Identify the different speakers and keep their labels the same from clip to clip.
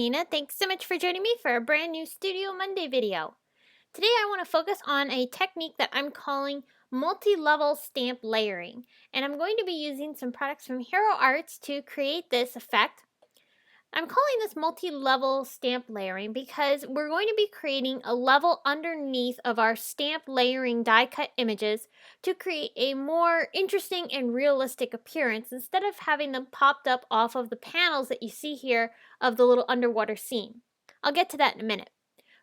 Speaker 1: Nina. Thanks so much for joining me for a brand new Studio Monday video. Today I want to focus on a technique that I'm calling multi-level stamp layering. And I'm going to be using some products from Hero Arts to create this effect. I'm calling this multi-level stamp layering because we're going to be creating a level underneath of our stamp layering die cut images to create a more interesting and realistic appearance instead of having them popped up off of the panels that you see here of the little underwater scene. I'll get to that in a minute.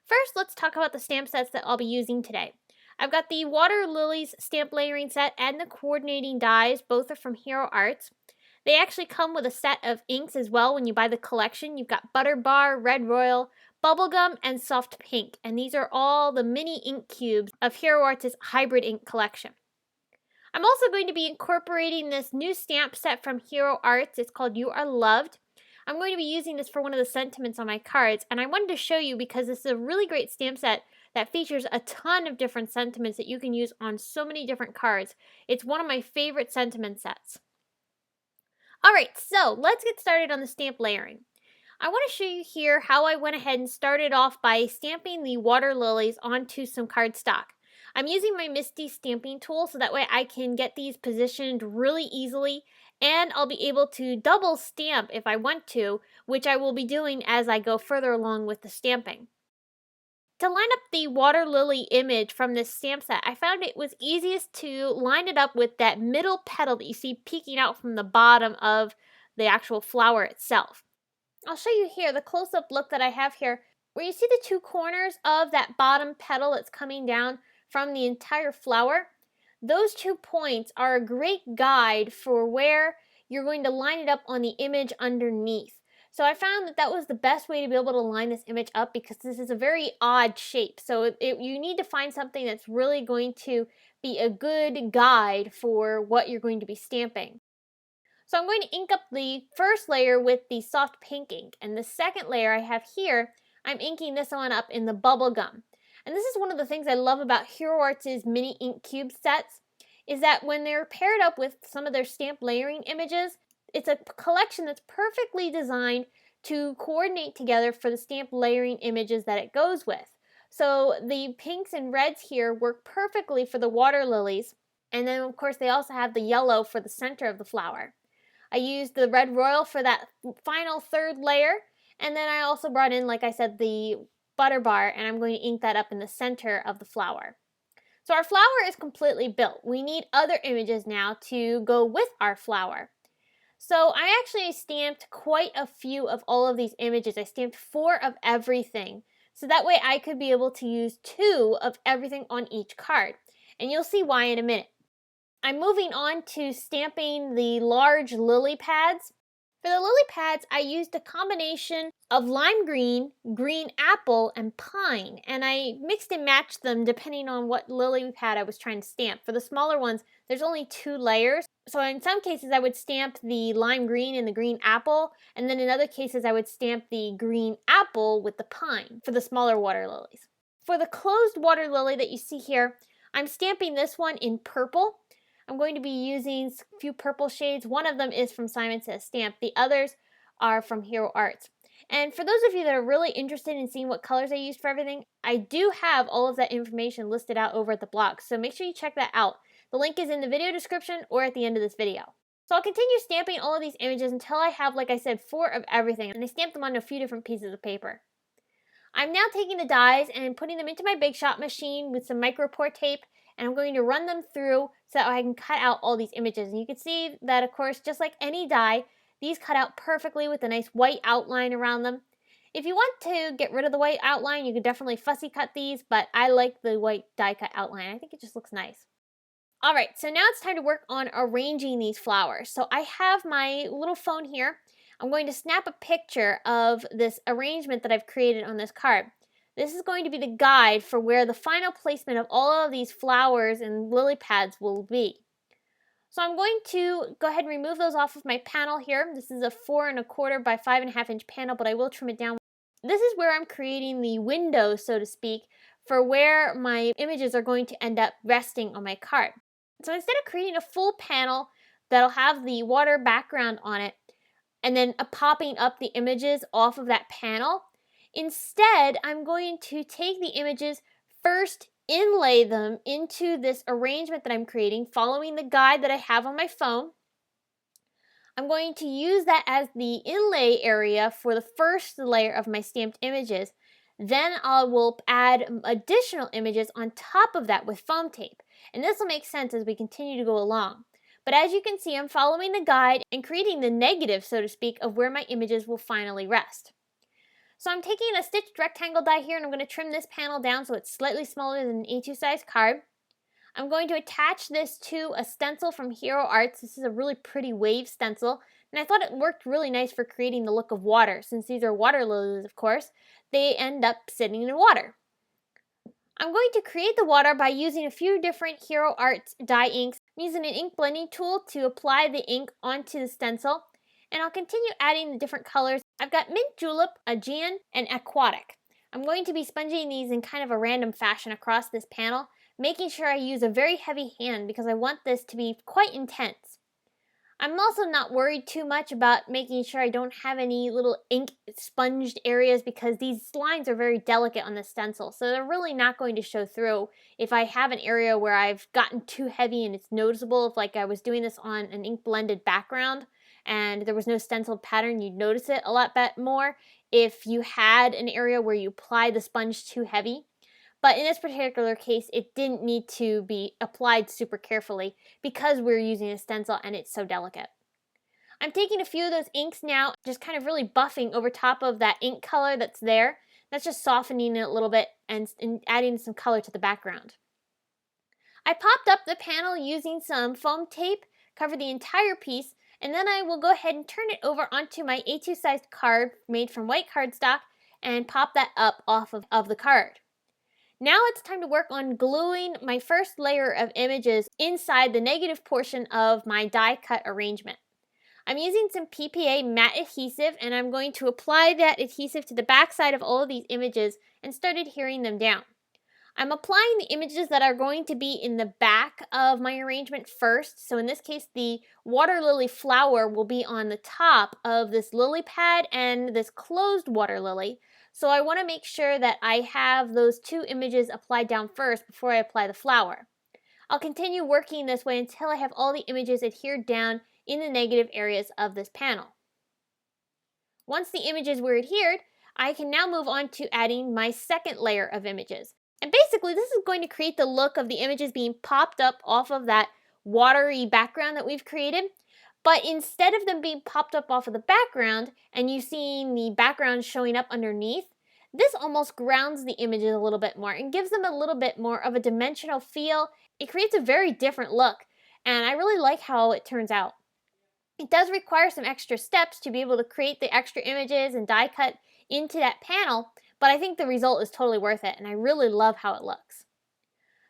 Speaker 1: First, let's talk about the stamp sets that I'll be using today. I've got the Water Lilies stamp layering set and the coordinating dies. Both are from Hero Arts. They actually come with a set of inks as well when you buy the collection. You've got Butter Bar, Red Royal, Bubblegum, and Soft Pink. And these are all the mini ink cubes of Hero Arts' hybrid ink collection. I'm also going to be incorporating this new stamp set from Hero Arts. It's called You Are Loved. I'm going to be using this for one of the sentiments on my cards. And I wanted to show you because this is a really great stamp set that features a ton of different sentiments that you can use on so many different cards. It's one of my favorite sentiment sets. Alright, so let's get started on the stamp layering. I want to show you here how I went ahead and started off by stamping the water lilies onto some cardstock. I'm using my MISTI stamping tool so that way I can get these positioned really easily, and I'll be able to double stamp if I want to, which I will be doing as I go further along with the stamping. To line up the water lily image from this stamp set, I found it was easiest to line it up with that middle petal that you see peeking out from the bottom of the actual flower itself. I'll show you here the close-up look that I have here, where you see the two corners of that bottom petal that's coming down from the entire flower. Those 2 points are a great guide for where you're going to line it up on the image underneath. So I found that that was the best way to be able to line this image up because this is a very odd shape. So you need to find something that's really going to be a good guide for what you're going to be stamping. So I'm going to ink up the first layer with the soft pink ink. And the second layer I have here, I'm inking this one up in the bubble gum. And this is one of the things I love about Hero Arts' mini ink cube sets, is that when they're paired up with some of their stamp layering images, it's a collection that's perfectly designed to coordinate together for the stamp layering images that it goes with. So the pinks and reds here work perfectly for the water lilies, and then of course they also have the yellow for the center of the flower. I used the Red Royal for that final third layer, and then I also brought in, like I said, the Butter Bar, and I'm going to ink that up in the center of the flower. So our flower is completely built. We need other images now to go with our flower. So I actually stamped quite a few of all of these images. I stamped 4 of everything. So that way I could be able to use 2 of everything on each card. And you'll see why in a minute. I'm moving on to stamping the large lily pads. For the lily pads, I used a combination of lime green, green apple, and pine, and I mixed and matched them depending on what lily pad I was trying to stamp. For the smaller ones, there's only 2 layers, so in some cases I would stamp the lime green and the green apple, and then in other cases I would stamp the green apple with the pine for the smaller water lilies. For the closed water lily that you see here, I'm stamping this one in purple. I'm going to be using a few purple shades. One of them is from Simon Says Stamp. The others are from Hero Arts. And for those of you that are really interested in seeing what colors I used for everything, I do have all of that information listed out over at the blog, so make sure you check that out. The link is in the video description or at the end of this video. So I'll continue stamping all of these images until I have, like I said, 4 of everything, and I stamped them on a few different pieces of paper. I'm now taking the dies and putting them into my Big Shot machine with some micro pour tape, and I'm going to run them through so that I can cut out all these images. And you can see that, of course, just like any die, these cut out perfectly with a nice white outline around them. If you want to get rid of the white outline, you could definitely fussy cut these, but I like the white die cut outline. I think it just looks nice. Alright, so now it's time to work on arranging these flowers. So I have my little phone here. I'm going to snap a picture of this arrangement that I've created on this card. This is going to be the guide for where the final placement of all of these flowers and lily pads will be. So I'm going to go ahead and remove those off of my panel here. This is a 4 1/4 by 5.5 inch panel, but I will trim it down. This is where I'm creating the window, so to speak, for where my images are going to end up resting on my card. So instead of creating a full panel that'll have the water background on it, and then popping up the images off of that panel. Instead, I'm going to take the images, first inlay them into this arrangement that I'm creating, following the guide that I have on my phone. I'm going to use that as the inlay area for the first layer of my stamped images. Then I will add additional images on top of that with foam tape. And this will make sense as we continue to go along. But as you can see, I'm following the guide and creating the negative, so to speak, of where my images will finally rest. So I'm taking a stitched rectangle die here, and I'm going to trim this panel down so it's slightly smaller than an A2 size card. I'm going to attach this to a stencil from Hero Arts. This is a really pretty wave stencil, and I thought it worked really nice for creating the look of water. Since these are water lilies, of course, they end up sitting in water. I'm going to create the water by using a few different Hero Arts dye inks. I'm using an ink blending tool to apply the ink onto the stencil, and I'll continue adding the different colors. I've got Mint Julep, Aegean, and Aquatic. I'm going to be sponging these in kind of a random fashion across this panel, making sure I use a very heavy hand because I want this to be quite intense. I'm also not worried too much about making sure I don't have any little ink sponged areas because these lines are very delicate on the stencil, so they're really not going to show through. If I have an area where I've gotten too heavy and it's noticeable, if like I was doing this on an ink blended background and there was no stenciled pattern, you'd notice it a lot more if you had an area where you applied the sponge too heavy. But in this particular case, it didn't need to be applied super carefully because we're using a stencil and it's so delicate. I'm taking a few of those inks now, just kind of really buffing over top of that ink color that's there. That's just softening it a little bit and adding some color to the background. I popped up the panel using some foam tape, cover the entire piece, and then I will go ahead and turn it over onto my A2 sized card made from white cardstock and pop that up off of the card. Now it's time to work on gluing my first layer of images inside the negative portion of my die cut arrangement. I'm using some PPA matte adhesive, and I'm going to apply that adhesive to the back side of all of these images and start adhering them down. I'm applying the images that are going to be in the back of my arrangement first. So in this case, the water lily flower will be on the top of this lily pad and this closed water lily. So I want to make sure that I have those two images applied down first before I apply the flower. I'll continue working this way until I have all the images adhered down in the negative areas of this panel. Once the images were adhered, I can now move on to adding my second layer of images. And basically, this is going to create the look of the images being popped up off of that watery background that we've created. But instead of them being popped up off of the background and you seeing the background showing up underneath, this almost grounds the images a little bit more and gives them a little bit more of a dimensional feel. It creates a very different look, and I really like how it turns out. It does require some extra steps to be able to create the extra images and die cut into that panel, but I think the result is totally worth it, and I really love how it looks.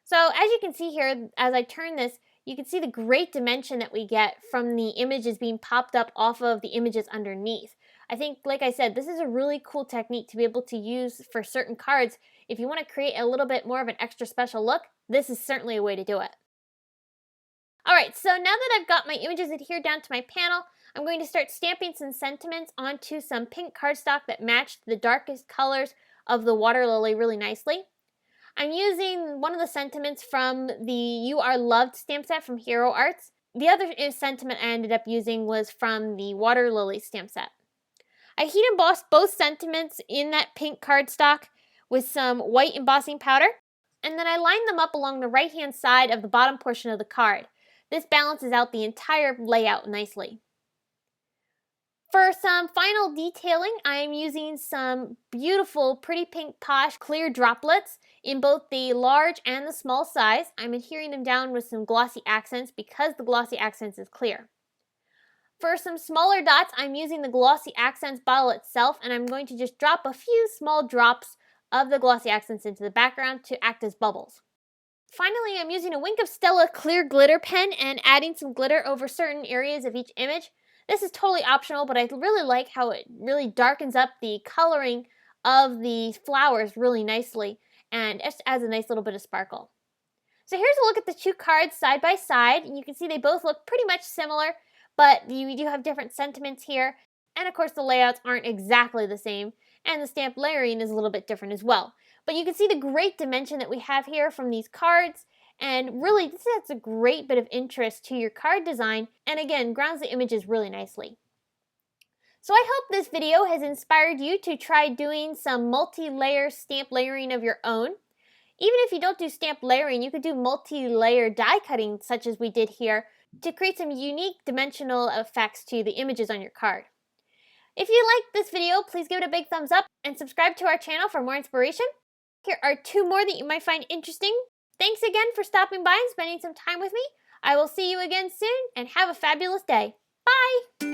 Speaker 1: So as you can see here, as I turn this, you can see the great dimension that we get from the images being popped up off of the images underneath. I think, like I said, this is a really cool technique to be able to use for certain cards. If you want to create a little bit more of an extra special look, this is certainly a way to do it. Alright, so now that I've got my images adhered down to my panel, I'm going to start stamping some sentiments onto some pink cardstock that matched the darkest colors of the water lily really nicely. I'm using one of the sentiments from the You Are Loved stamp set from Hero Arts. The other sentiment I ended up using was from the Water Lily stamp set. I heat embossed both sentiments in that pink cardstock with some white embossing powder, and then I lined them up along the right-hand side of the bottom portion of the card. This balances out the entire layout nicely. For some final detailing, I am using some beautiful Pretty Pink Posh clear droplets in both the large and the small size. I'm adhering them down with some glossy accents because the glossy accents is clear. For some smaller dots, I'm using the Glossy Accents bottle itself, and I'm going to just drop a few small drops of the Glossy Accents into the background to act as bubbles. Finally, I'm using a Wink of Stella clear glitter pen and adding some glitter over certain areas of each image. This is totally optional, but I really like how it really darkens up the coloring of the flowers really nicely and just adds a nice little bit of sparkle. So here's a look at the two cards side by side, and you can see they both look pretty much similar, but you do have different sentiments here. And of course, the layouts aren't exactly the same, and the stamp layering is a little bit different as well. But you can see the great dimension that we have here from these cards, and really this adds a great bit of interest to your card design, and again, grounds the images really nicely. So I hope this video has inspired you to try doing some multi-layer stamp layering of your own. Even if you don't do stamp layering, you could do multi-layer die cutting such as we did here to create some unique dimensional effects to the images on your card. If you liked this video, please give it a big thumbs up and subscribe to our channel for more inspiration. Here are 2 more that you might find interesting. Thanks again for stopping by and spending some time with me. I will see you again soon, and have a fabulous day. Bye!